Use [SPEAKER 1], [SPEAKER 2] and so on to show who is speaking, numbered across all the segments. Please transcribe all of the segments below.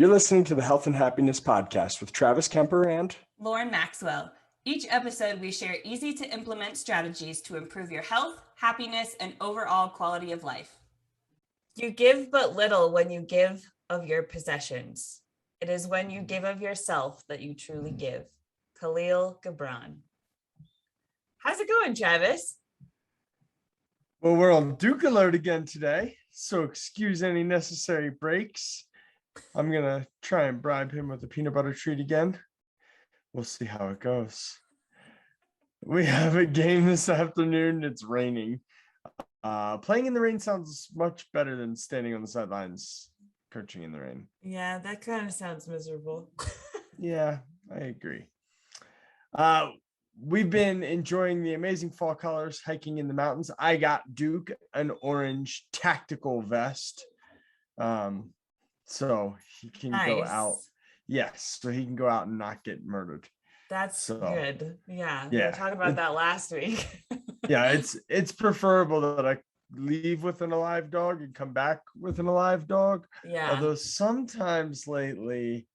[SPEAKER 1] You're listening to the Health and Happiness Podcast with Travis Kemper and
[SPEAKER 2] Lauryn Maxwell. Each episode, we share easy to implement strategies to improve your health, happiness, and overall quality of life. You give but little when you give of your possessions. It is when you give of yourself that you truly give. Khalil Gibran. How's it going, Travis?
[SPEAKER 3] Well, we're on Duke Alert again today, so excuse any necessary breaks. I'm going to try and bribe him with a peanut butter treat again. We'll see how it goes. We have a game this afternoon. It's raining. Playing in the rain sounds much better than standing on the sidelines coaching in the rain.
[SPEAKER 2] Yeah, that kind of sounds miserable.
[SPEAKER 3] Yeah, I agree. We've been enjoying the amazing fall colors hiking in the mountains. I got Duke an orange tactical vest. So he can go out. Yes, so he can go out and not get murdered.
[SPEAKER 2] That's good. Yeah, we
[SPEAKER 3] yeah.
[SPEAKER 2] were talking about that last week.
[SPEAKER 3] Yeah, it's preferable that I leave with an alive dog and come back with an alive dog.
[SPEAKER 2] Yeah.
[SPEAKER 3] Although sometimes lately,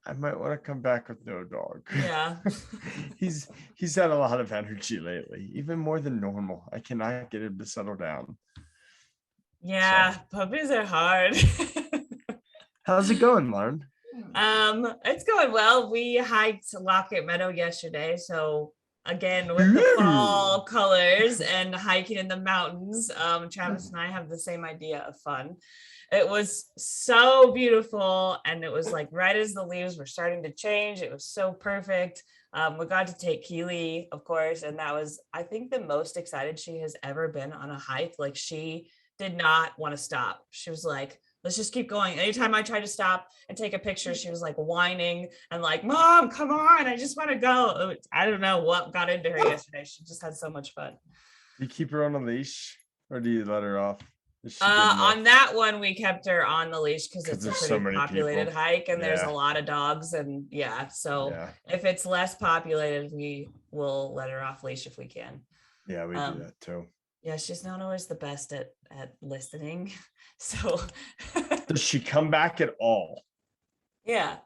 [SPEAKER 3] I might want to come back with no dog.
[SPEAKER 2] Yeah.
[SPEAKER 3] He's had a lot of energy lately, even more than normal. I cannot get him to settle down.
[SPEAKER 2] Yeah, puppies are hard.
[SPEAKER 3] How's it going, Lauryn?
[SPEAKER 2] It's going well. We hiked Lockett Meadow yesterday, so again with the fall colors and hiking in the mountains. Travis and I have the same idea of fun. It was so beautiful, and it was like right as the leaves were starting to change. It was so perfect. We got to take Keely, of course, and that was, I think, the most excited she has ever been on a hike. Like, she did not want to stop. She was like, let's just keep going. Anytime I tried to stop and take a picture, she was like whining and like, Mom, come on, I just want to go. I don't know what got into her yesterday. She just had so much fun.
[SPEAKER 3] Do you keep her on a leash or do you let her off?
[SPEAKER 2] On that one, we kept her on the leash because it's a pretty
[SPEAKER 3] so
[SPEAKER 2] populated hike and there's
[SPEAKER 3] Yeah.
[SPEAKER 2] a lot of dogs. And if it's less populated, we will let her off leash if we can.
[SPEAKER 3] Yeah, we do that too.
[SPEAKER 2] Yeah, she's not always the best at listening. So
[SPEAKER 3] does she come back at all?
[SPEAKER 2] Yeah.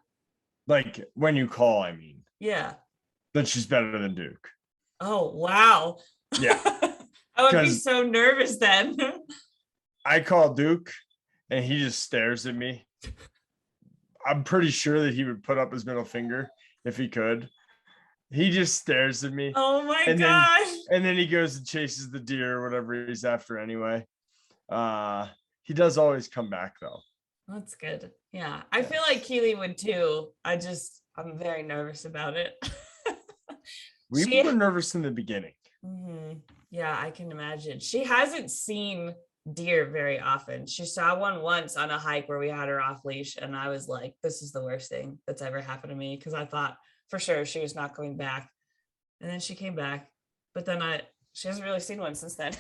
[SPEAKER 3] Like when you call, I mean.
[SPEAKER 2] Yeah.
[SPEAKER 3] Then she's better than Duke.
[SPEAKER 2] Oh, wow.
[SPEAKER 3] Yeah.
[SPEAKER 2] I would be so nervous then.
[SPEAKER 3] I call Duke and he just stares at me. I'm pretty sure that he would put up his middle finger if he could. He just stares at me.
[SPEAKER 2] Oh my gosh.
[SPEAKER 3] And then he goes and chases the deer or whatever he's after anyway. He does always come back though.
[SPEAKER 2] That's good. Yeah. I feel like Keely would too. I'm very nervous about it.
[SPEAKER 3] We were nervous in the beginning.
[SPEAKER 2] Mm-hmm. Yeah, I can imagine. She hasn't seen deer very often. She saw one once on a hike where we had her off leash, and I was like, this is the worst thing that's ever happened to me, because I thought for sure she was not going back. And then she came back, but then she hasn't really seen one since then.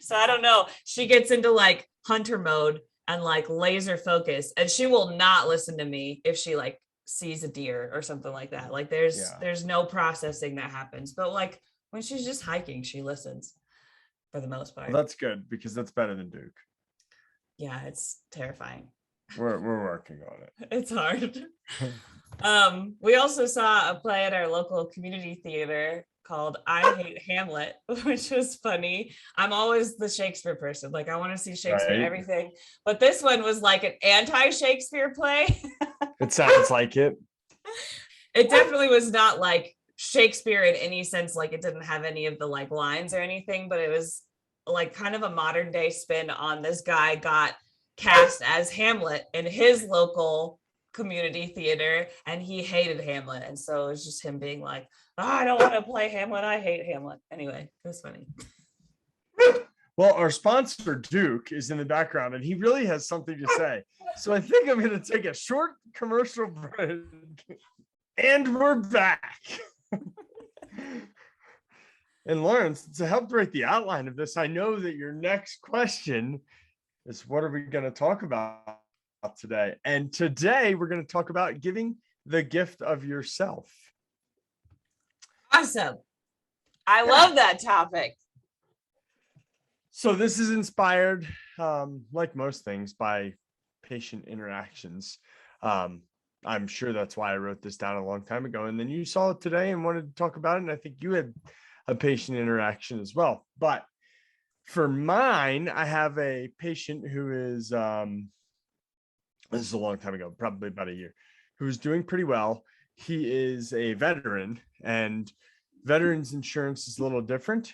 [SPEAKER 2] So I don't know. She gets into like hunter mode and like laser focus, and she will not listen to me if she like sees a deer or something like that. Like there's no processing that happens. But like when she's just hiking, she listens for the most part.
[SPEAKER 3] Well, that's good because that's better than Duke.
[SPEAKER 2] Yeah, it's terrifying.
[SPEAKER 3] We're working on it.
[SPEAKER 2] It's hard. We also saw a play at our local community theater called I Hate Hamlet, which was funny. I'm always the Shakespeare person. Like, I want to see Shakespeare everything. But this one was like an anti-Shakespeare play.
[SPEAKER 3] It sounds like it.
[SPEAKER 2] It definitely was not like Shakespeare in any sense. Like, it didn't have any of the like lines or anything, but it was like kind of a modern day spin on this guy got cast as Hamlet in his local community theater, and he hated Hamlet, and so it was just him being like, I don't want to play Hamlet, I hate Hamlet. Anyway, it was funny.
[SPEAKER 3] Well, our sponsor Duke is in the background and he really has something to say, so I think I'm going to take a short commercial break and we're back. And Lauryn, to help write the outline of this, I know that your next question is, what are we going to talk about today? And today we're going to talk about giving the gift of yourself.
[SPEAKER 2] Awesome. I love that topic.
[SPEAKER 3] So this is inspired, like most things, by patient interactions. I'm sure that's why I wrote this down a long time ago. And then you saw it today and wanted to talk about it. And I think you had a patient interaction as well. But for mine, I have a patient who is, this is a long time ago, probably about a year, who is doing pretty well. He is a veteran, and veterans insurance is a little different.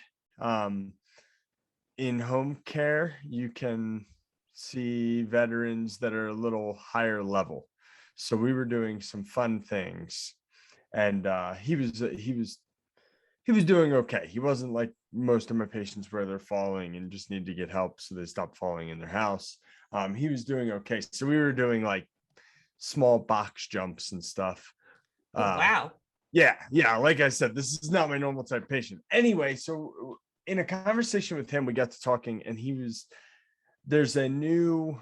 [SPEAKER 3] In home care, you can see veterans that are a little higher level. So we were doing some fun things, and he was doing okay. He wasn't like most of my patients where they're falling and just need to get help so they stop falling in their house. He was doing okay. So we were doing like small box jumps and stuff.
[SPEAKER 2] Oh, wow.
[SPEAKER 3] Yeah. Like I said, this is not my normal type patient. Anyway, so in a conversation with him, we got to talking, and there's a new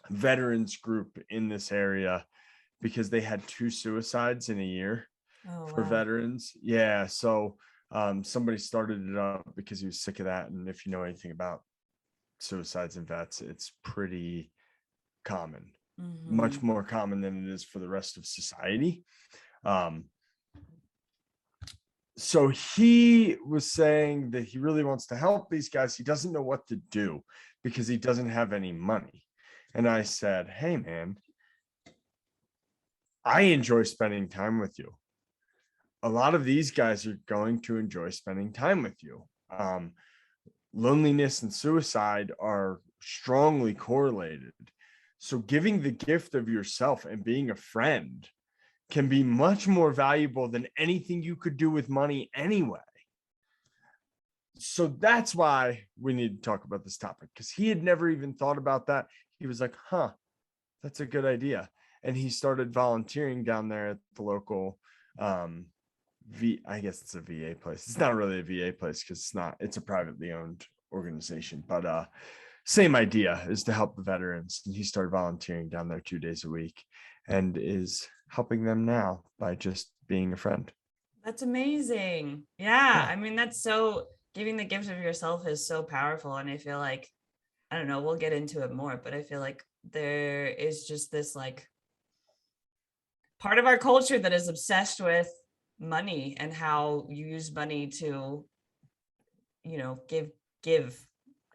[SPEAKER 3] veterans group in this area because they had 2 suicides in a year for veterans. Yeah. So somebody started it up because he was sick of that. And if you know anything about suicides in vets, it's pretty common, much more common than it is for the rest of society. So he was saying that he really wants to help these guys. He doesn't know what to do because he doesn't have any money. And I said, hey, man, I enjoy spending time with you. A lot of these guys are going to enjoy spending time with you. Loneliness and suicide are strongly correlated. So giving the gift of yourself and being a friend can be much more valuable than anything you could do with money anyway. So that's why we need to talk about this topic, because he had never even thought about that. He was like, that's a good idea. And he started volunteering down there at the local I guess it's a VA place. It's not really a VA place because it's a privately owned organization, but same idea is to help the veterans. And he started volunteering down there 2 days a week and is helping them now by just being a friend.
[SPEAKER 2] That's amazing. Yeah. I mean, that's so, giving the gift of yourself is so powerful. And I feel like, I don't know, we'll get into it more, but I feel like there is just this like part of our culture that is obsessed with money and how you use money to, give,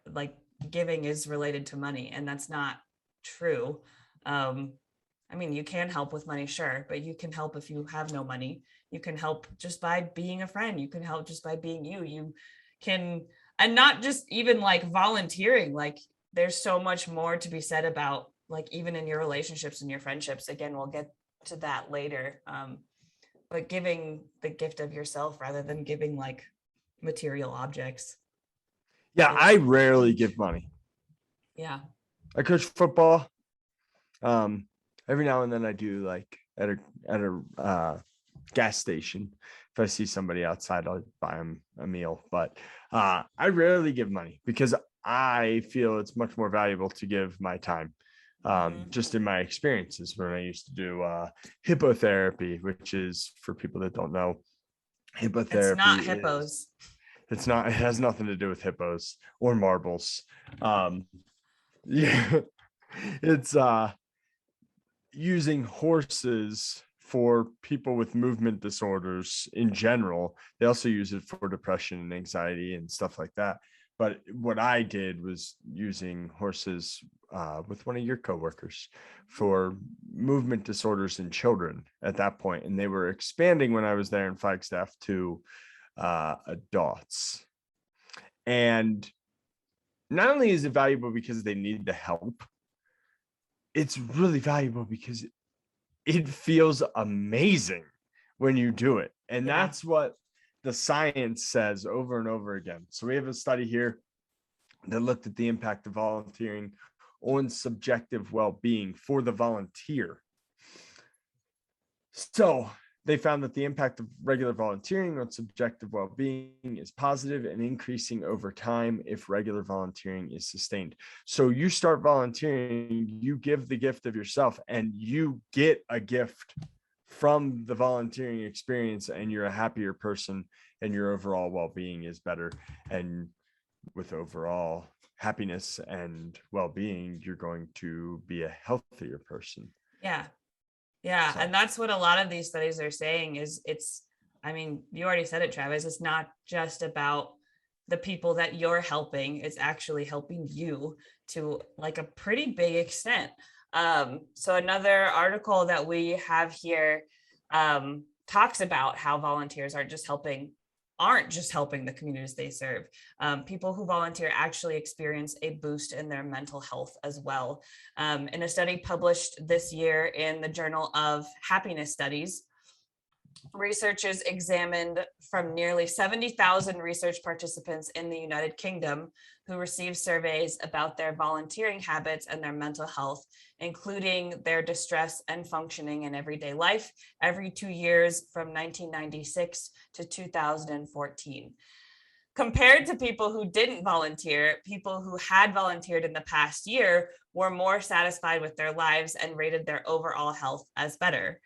[SPEAKER 2] like giving is related to money, and that's not true. I mean, you can help with money, sure, but you can help if you have no money. You can help just by being a friend. You can help just by being you. You can, and not just even like volunteering. Like there's so much more to be said about like even in your relationships and your friendships. Again, we'll get to that later. But giving the gift of yourself rather than giving like material objects.
[SPEAKER 3] Yeah, I rarely give money.
[SPEAKER 2] Yeah.
[SPEAKER 3] I coach football. Every now and then I do, like at a gas station. If I see somebody outside, I'll buy them a meal. But I rarely give money because I feel it's much more valuable to give my time. Just in my experiences when I used to do hippotherapy, which is, for people that don't know, hippotherapy.
[SPEAKER 2] It's not hippos.
[SPEAKER 3] It's not. It has nothing to do with hippos or marbles. Yeah, it's using horses for people with movement disorders in general. They also use it for depression and anxiety and stuff like that. But what I did was using horses with one of your coworkers for movement disorders in children at that point. And they were expanding when I was there in Flagstaff to adults. And not only is it valuable because they need the help, it's really valuable because it feels amazing when you do it. And that's what the science says over and over again. So we have a study here that looked at the impact of volunteering on subjective well-being for the volunteer. So they found that the impact of regular volunteering on subjective well-being is positive and increasing over time if regular volunteering is sustained. So you start volunteering, you give the gift of yourself, and you get a gift from the volunteering experience, and you're a happier person and your overall well-being is better. And with overall
[SPEAKER 1] happiness and well-being, you're going to be a healthier person.
[SPEAKER 2] Yeah.
[SPEAKER 1] So-
[SPEAKER 2] And that's what a lot of these studies are saying is you already said it, Travis. It's not just about the people that you're helping. It's actually helping you to like a pretty big extent. So another article that we have here talks about how volunteers aren't just helping the communities they serve. People who volunteer actually experience a boost in their mental health as well. In a study published this year in the Journal of Happiness Studies, researchers examined from nearly 70,000 research participants in the United Kingdom who received surveys about their volunteering habits and their mental health, including their distress and functioning in everyday life, every 2 years from 1996 to 2014. Compared to people who didn't volunteer, people who had volunteered in the past year were more satisfied with their lives and rated their overall health as better.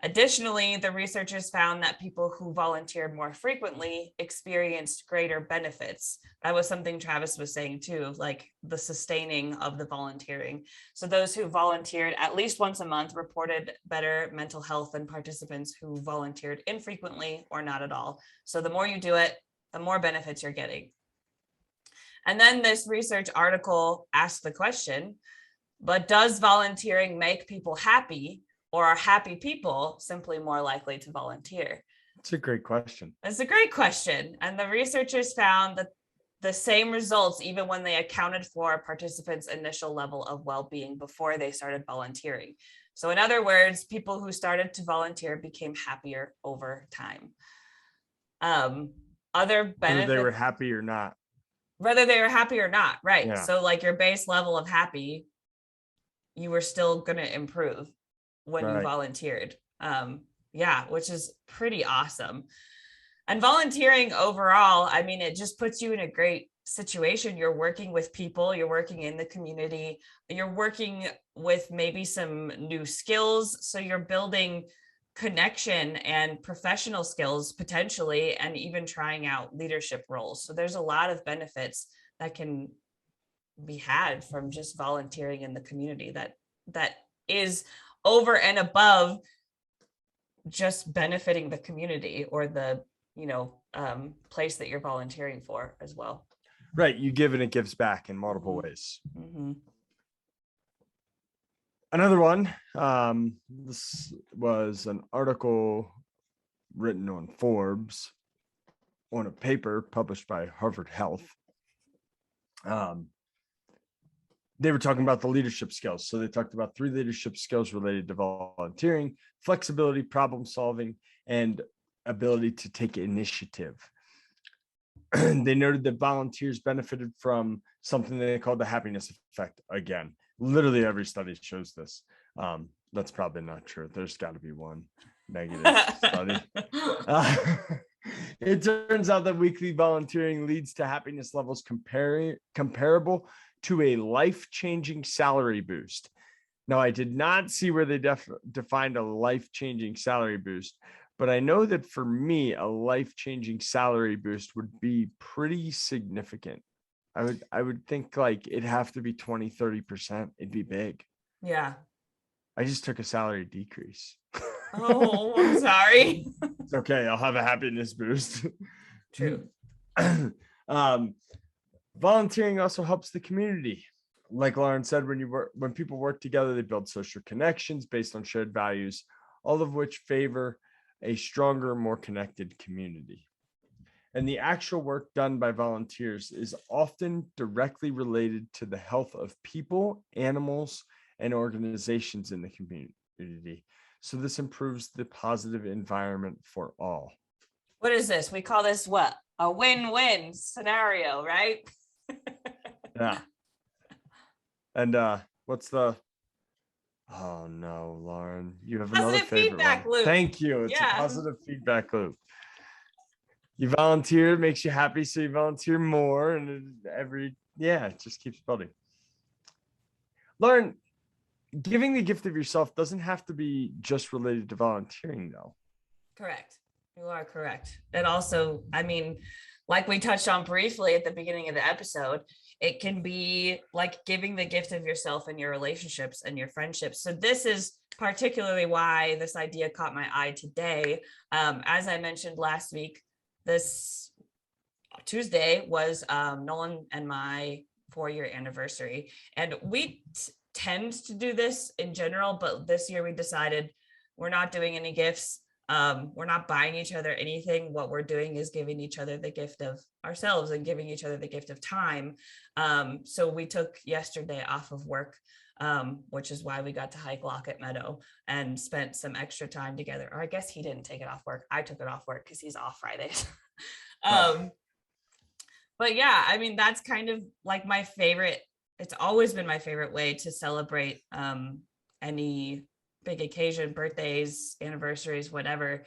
[SPEAKER 2] Additionally, the researchers found that people who volunteered more frequently experienced greater benefits. That was something Travis was saying too, like the sustaining of the volunteering. So those who volunteered at least once a month reported better mental health than participants who volunteered infrequently or not at all. So the more you do it, the more benefits you're getting. And then this research article asked the question, but does volunteering make people happy? Or are happy people simply more likely to volunteer?
[SPEAKER 1] It's a great question.
[SPEAKER 2] It's a great question. And the researchers found that the same results, even when they accounted for participants' initial level of well-being before they started volunteering. So in other words, people who started to volunteer became happier over time. Other benefits,
[SPEAKER 1] Whether they were happy or not.
[SPEAKER 2] Right.
[SPEAKER 1] Yeah.
[SPEAKER 2] So like your base level of happy, you were still going to improve when you volunteered. Which is pretty awesome. And volunteering overall, it just puts you in a great situation. You're working with people, you're working in the community, you're working with maybe some new skills. So you're building connection and professional skills potentially, and even trying out leadership roles. So there's a lot of benefits that can be had from just volunteering in the community that is over and above just benefiting the community or the place that you're volunteering for as well.
[SPEAKER 1] Right. You give and it gives back in multiple ways.
[SPEAKER 2] Mm-hmm.
[SPEAKER 1] Another one, this was an article written on Forbes on a paper published by Harvard Health. They were talking about the leadership skills. So they talked about 3 leadership skills related to volunteering: flexibility, problem solving, and ability to take initiative. They noted that volunteers benefited from something they called the happiness effect. Again, literally every study shows this. That's probably not true. There's got to be one negative study. It turns out that weekly volunteering leads to happiness levels comparable to a life-changing salary boost. Now, I did not see where they defined a life-changing salary boost, but I know that for me, a life-changing salary boost would be pretty significant. I would think like it'd have to be 20-30%. It'd be big.
[SPEAKER 2] Yeah.
[SPEAKER 1] I just took a salary decrease.
[SPEAKER 2] Oh, I'm sorry.
[SPEAKER 1] It's okay. I'll have a happiness boost.
[SPEAKER 2] True.
[SPEAKER 1] Volunteering also helps the community. Like Lauryn said, when people work together, they build social connections based on shared values, all of which favor a stronger, more connected community. And the actual work done by volunteers is often directly related to the health of people, animals, and organizations in the community. So this improves the positive environment for all.
[SPEAKER 2] What is this? We call this what? A win-win scenario, right?
[SPEAKER 1] Yeah. And what's the... Oh no, Lauryn, you have another
[SPEAKER 2] Positive
[SPEAKER 1] favorite
[SPEAKER 2] feedback
[SPEAKER 1] one.
[SPEAKER 2] loop.
[SPEAKER 1] Thank you. It's a positive feedback loop. You volunteer, it makes you happy, so you volunteer more, and it just keeps building. Lauryn, giving the gift of yourself doesn't have to be just related to volunteering, though.
[SPEAKER 2] Correct. You are correct. It also, like we touched on briefly at the beginning of the episode, It can be like giving the gift of yourself and your relationships and your friendships. So this is particularly why this idea caught my eye today. As I mentioned last week, this Tuesday was Nolan and my 4-year anniversary. And we tend to do this in general, but this year we decided we're not doing any gifts. We're not buying each other anything. What we're doing is giving each other the gift of ourselves and giving each other the gift of time. So we took yesterday off of work, which is why we got to hike Locket Meadow and spent some extra time together. Or I guess he didn't take it off work. I took it off work because he's off Fridays. But yeah, I mean, that's kind of like my favorite. It's always been my favorite way to celebrate any big occasion, birthdays, anniversaries, whatever.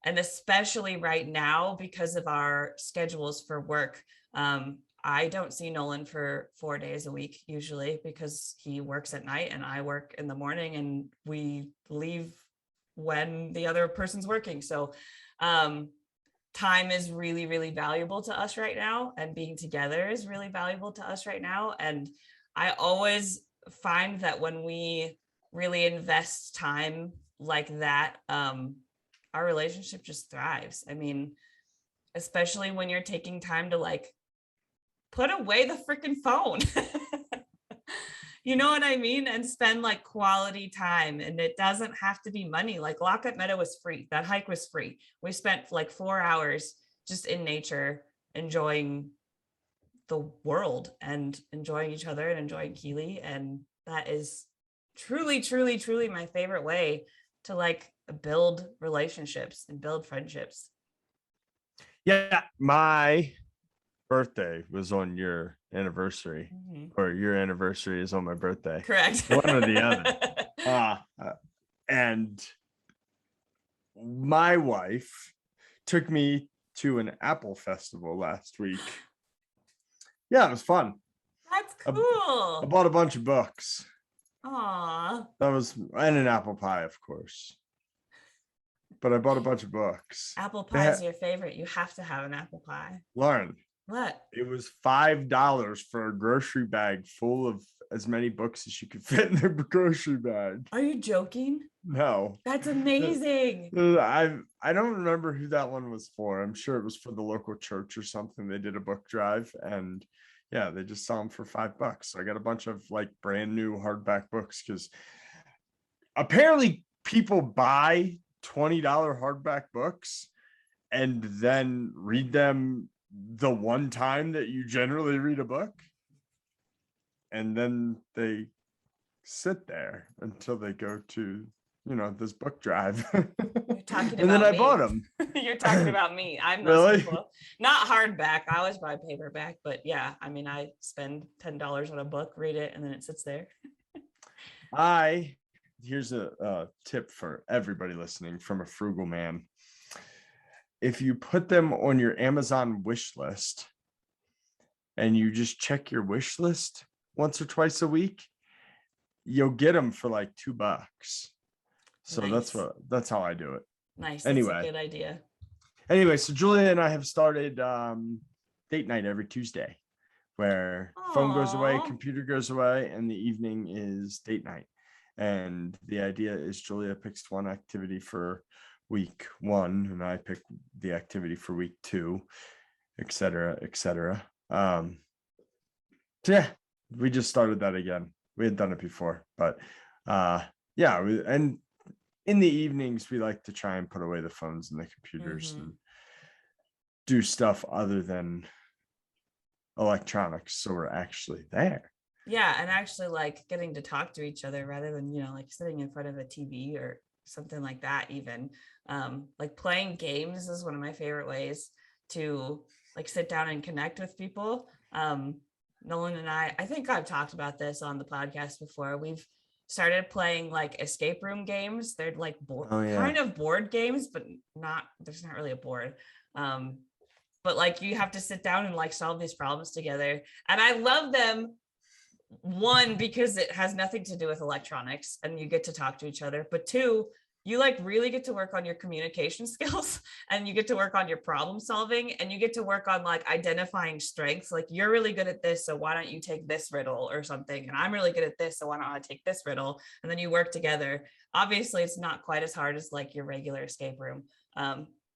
[SPEAKER 2] And especially right now, because of our schedules for work, I don't see Nolan for 4 days a week usually, because he works at night and I work in the morning, and we leave when the other person's working. So time is really, really valuable to us right now, and being together is really valuable to us right now. And I always find that when we really invest time like that, our relationship just thrives. I mean, especially when you're taking time to like put away the freaking phone. You know what I mean? And spend like quality time. And it doesn't have to be money. Like Locket Meadow was free. That hike was free. We spent like 4 hours just in nature, enjoying the world and enjoying each other and enjoying Keely. And that is truly, truly, truly my favorite way to like build relationships and build friendships.
[SPEAKER 1] Yeah, my birthday was on your anniversary, or your anniversary is on my birthday.
[SPEAKER 2] Correct.
[SPEAKER 1] One or the other. And my wife took me to an apple festival last week. Yeah, it was fun.
[SPEAKER 2] That's cool.
[SPEAKER 1] I bought a bunch of books.
[SPEAKER 2] Aw.
[SPEAKER 1] That was, and an apple pie, of course. But I bought a bunch of books.
[SPEAKER 2] Apple pie is your favorite. You have to have an apple pie.
[SPEAKER 1] Lauren.
[SPEAKER 2] What?
[SPEAKER 1] It was $5 for a grocery bag full of as many books as you could fit in the grocery bag.
[SPEAKER 2] Are you joking?
[SPEAKER 1] No.
[SPEAKER 2] That's amazing.
[SPEAKER 1] I don't remember who that one was for. I'm sure it was for the local church or something. They did a book drive, and yeah, they just sell them for $5. So I got a bunch of like brand new hardback books, because apparently people buy $20 hardback books and then read them the one time that you generally read a book, and then they sit there until they go to, this book drive.
[SPEAKER 2] You're talking about
[SPEAKER 1] and then I
[SPEAKER 2] me.
[SPEAKER 1] bought them.
[SPEAKER 2] You're talking about me. I'm
[SPEAKER 1] Really?
[SPEAKER 2] those people. Not hardback. I always buy paperback, but yeah, I mean, I spend $10 on a book, read it, and then it sits there.
[SPEAKER 1] Here's a tip for everybody listening from a frugal man. If you put them on your Amazon wish list and you just check your wish list once or twice a week, you'll get them for like $2. So
[SPEAKER 2] Nice.
[SPEAKER 1] that's how I do it.
[SPEAKER 2] Nice.
[SPEAKER 1] Anyway.
[SPEAKER 2] That's a good idea.
[SPEAKER 1] Anyway, so Julia and I have started date night every Tuesday, where phone goes away,
[SPEAKER 2] Aw.
[SPEAKER 1] computer goes away, and the evening is date night. And the idea is Julia picks one activity for week 1, and I pick the activity for week 2, et cetera, et cetera. So yeah, we just started that again. We had done it before, but yeah, and in the evenings we like to try and put away the phones and the computers and do stuff other than electronics, so we're actually there.
[SPEAKER 2] Yeah, and actually like getting to talk to each other rather than, like sitting in front of a TV or something like that. Even like playing games is one of my favorite ways to like sit down and connect with people. Nolan and I think I've talked about this on the podcast before. We've started playing like escape room games. They're like kind of board games, but there's not really a board. But like you have to sit down and like solve these problems together. And I love them. One, because it has nothing to do with electronics and you get to talk to each other. But 2, you like really get to work on your communication skills, and you get to work on your problem solving, and you get to work on like identifying strengths. Like, you're really good at this, so why don't you take this riddle or something? And I'm really good at this, so why don't I take this riddle? And then you work together. Obviously, it's not quite as hard as like your regular escape room.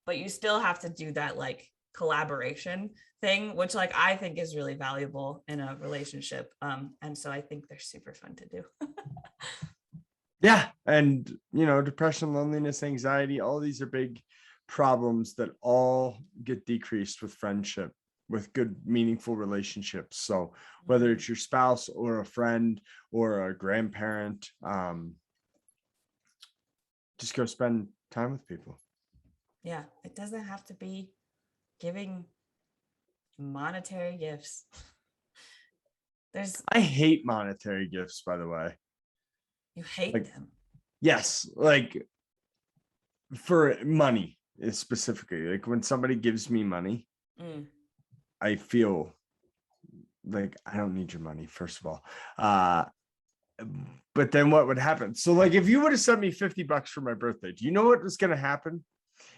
[SPEAKER 2] But you still have to do that like collaboration thing, which like I think is really valuable in a relationship. And so I think they're super fun to do.
[SPEAKER 1] Yeah. And, you know, depression, loneliness, anxiety, all these are big problems that all get decreased with friendship, with good, meaningful relationships. So whether it's your spouse or a friend or a grandparent, just go spend time with people.
[SPEAKER 2] Yeah, it doesn't have to be giving monetary gifts.
[SPEAKER 1] I hate monetary gifts, by the way.
[SPEAKER 2] You hate
[SPEAKER 1] like,
[SPEAKER 2] them.
[SPEAKER 1] Yes, like for money specifically. Like when somebody gives me money, I feel like I don't need your money, first of all. But then what would happen? So like if you would have sent me $50 for my birthday, do you know what was going to happen?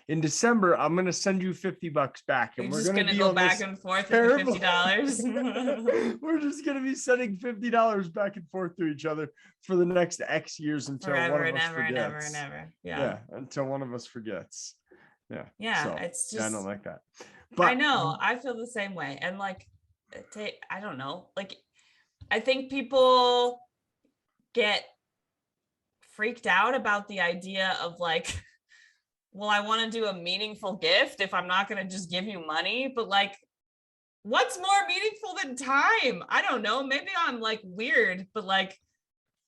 [SPEAKER 1] In December, I'm going to send you $50 back, and
[SPEAKER 2] You're
[SPEAKER 1] we're
[SPEAKER 2] just
[SPEAKER 1] going to
[SPEAKER 2] go back and forth with the $50.
[SPEAKER 1] We're just going to be sending $50 back and forth to each other for the next X years until
[SPEAKER 2] forever
[SPEAKER 1] one of
[SPEAKER 2] and
[SPEAKER 1] us
[SPEAKER 2] ever
[SPEAKER 1] forgets.
[SPEAKER 2] and ever and ever.
[SPEAKER 1] Yeah, until one of us forgets.
[SPEAKER 2] Yeah,
[SPEAKER 1] so,
[SPEAKER 2] it's just,
[SPEAKER 1] I don't like that. But
[SPEAKER 2] I know, I feel the same way. And like, I don't know, like, I think people get freaked out about the idea of like, well, I want to do a meaningful gift if I'm not going to just give you money. But like, what's more meaningful than time? I don't know. Maybe I'm like weird, but like,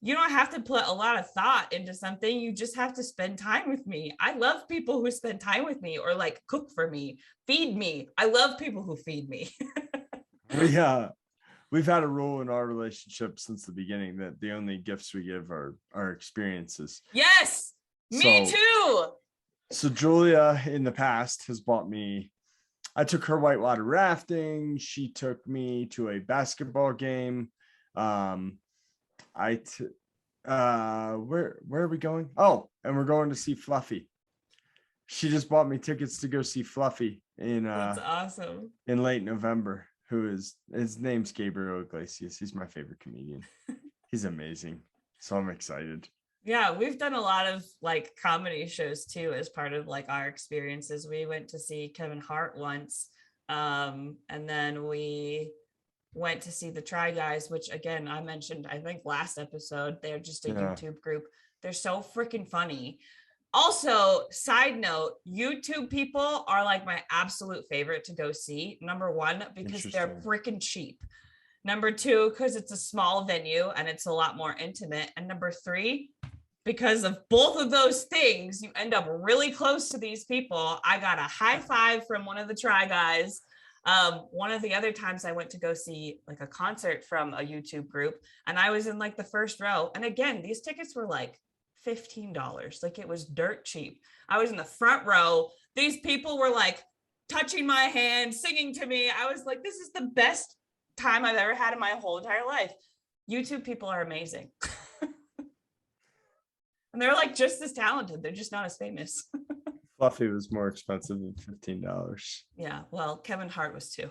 [SPEAKER 2] you don't have to put a lot of thought into something. You just have to spend time with me. I love people who spend time with me, or like cook for me, feed me. I love people who feed me.
[SPEAKER 1] We've had a rule in our relationship since the beginning that the only gifts we give are our experiences.
[SPEAKER 2] Yes, me too.
[SPEAKER 1] So Julia in the past has bought me, I took her whitewater rafting. She took me to a basketball game. Where are we going? Oh, and we're going to see Fluffy. She just bought me tickets to go see Fluffy
[SPEAKER 2] That's awesome.
[SPEAKER 1] In late November. His name's Gabriel Iglesias. He's my favorite comedian. He's amazing. So I'm excited.
[SPEAKER 2] Yeah, we've done a lot of like comedy shows too as part of like our experiences. We went to see Kevin Hart once, and then we went to see the Try Guys, which again I mentioned I think last episode. They're just a YouTube group. They're so freaking funny. Also, side note, YouTube people are like my absolute favorite to go see. Number one, because they're freaking cheap. Number two, because it's a small venue and it's a lot more intimate. And number three, because of both of those things, you end up really close to these people. I got a high five from one of the Try Guys. One of the other times I went to go see like a concert from a YouTube group, and I was in like the first row. And again, these tickets were like $15. Like it was dirt cheap. I was in the front row. These people were like touching my hand, singing to me. I was like, this is the best time I've ever had in my whole entire life. YouTube people are amazing. And they're like just as talented. They're just not as famous.
[SPEAKER 1] Fluffy was more expensive than $15.
[SPEAKER 2] Yeah, well, Kevin Hart was too.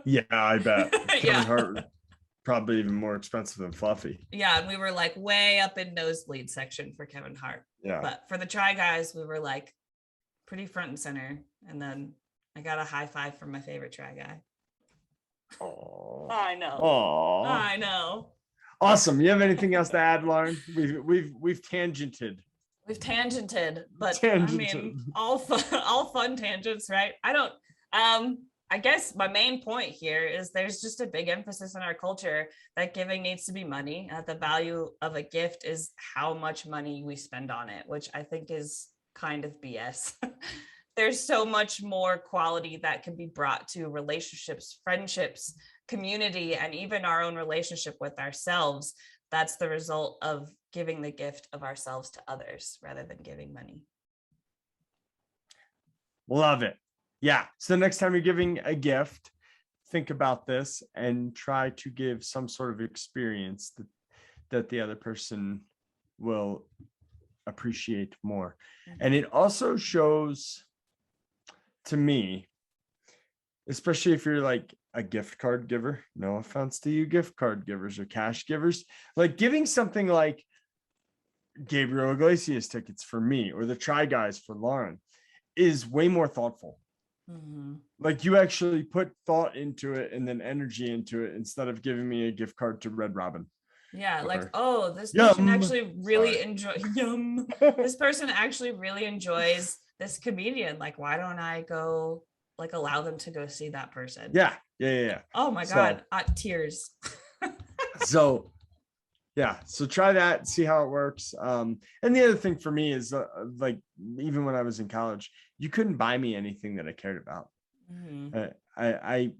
[SPEAKER 1] Yeah, I bet. Kevin Hart probably even more expensive than Fluffy.
[SPEAKER 2] Yeah, and we were like way up in nosebleed section for Kevin Hart.
[SPEAKER 1] Yeah.
[SPEAKER 2] But for the Try Guys, we were like pretty front and center. And then I got a high five from my favorite Try Guy.
[SPEAKER 1] Oh,
[SPEAKER 2] I know.
[SPEAKER 1] Oh,
[SPEAKER 2] I know.
[SPEAKER 1] Awesome. You have anything else to add, Lauren? We've tangented.
[SPEAKER 2] We've tangented, but I mean, all fun tangents, right? I guess my main point here is there's just a big emphasis in our culture that giving needs to be money. The value of a gift is how much money we spend on it, which I think is kind of BS. There's so much more quality that can be brought to relationships, friendships, community, and even our own relationship with ourselves. That's the result of giving the gift of ourselves to others rather than giving money.
[SPEAKER 1] Love it. Yeah. So next time you're giving a gift, think about this and try to give some sort of experience that the other person will appreciate more. And it also shows to me, especially if you're like a gift card giver, no offense to you gift card givers or cash givers, like giving something like Gabriel Iglesias tickets for me or the Try Guys for Lauryn is way more thoughtful. Like you actually put thought into it and then energy into it instead of giving me a gift card to Red Robin.
[SPEAKER 2] Yeah, like,
[SPEAKER 1] Or,
[SPEAKER 2] oh, this
[SPEAKER 1] Yum.
[SPEAKER 2] person actually really
[SPEAKER 1] Sorry.
[SPEAKER 2] enjoy Yum. This person actually really enjoys this comedian. Like, why don't I go like allow them to go see that person?
[SPEAKER 1] Yeah.
[SPEAKER 2] Oh my God, tears.
[SPEAKER 1] So try that, see how it works. And the other thing for me is like, even when I was in college, you couldn't buy me anything that I cared about. I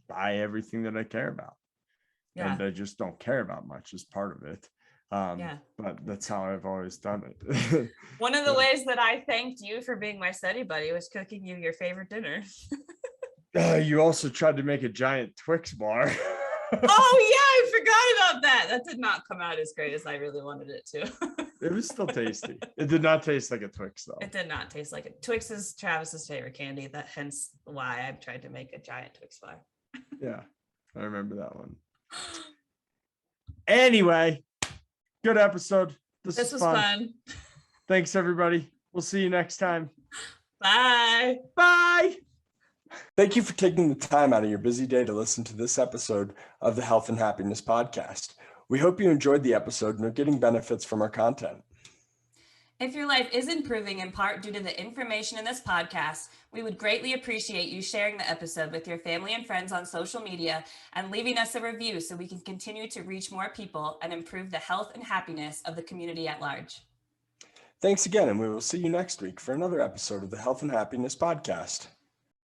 [SPEAKER 1] buy everything that I care about. And I just don't care about much as part of it. But that's how I've always done it.
[SPEAKER 2] One of the ways that I thanked you for being my study buddy was cooking you your favorite dinner.
[SPEAKER 1] You also tried to make a giant Twix bar.
[SPEAKER 2] Oh yeah, I forgot about that. That did not come out as great as I really wanted it to.
[SPEAKER 1] It was still tasty. It did not taste like a Twix though.
[SPEAKER 2] It did not taste like it. Twix is Travis's favorite candy. That hence why I've tried to make a giant Twix bar.
[SPEAKER 1] Yeah, I remember that one. Anyway, good episode. This was fun. Thanks everybody. We'll see you next time.
[SPEAKER 2] Bye.
[SPEAKER 1] Bye. Thank you for taking the time out of your busy day to listen to this episode of the Health and Happiness Podcast. We hope you enjoyed the episode and are getting benefits from our content.
[SPEAKER 2] If your life is improving in part due to the information in this podcast, we would greatly appreciate you sharing the episode with your family and friends on social media and leaving us a review so we can continue to reach more people and improve the health and happiness of the community at large.
[SPEAKER 1] Thanks again, and we will see you next week for another episode of the Health and Happiness Podcast.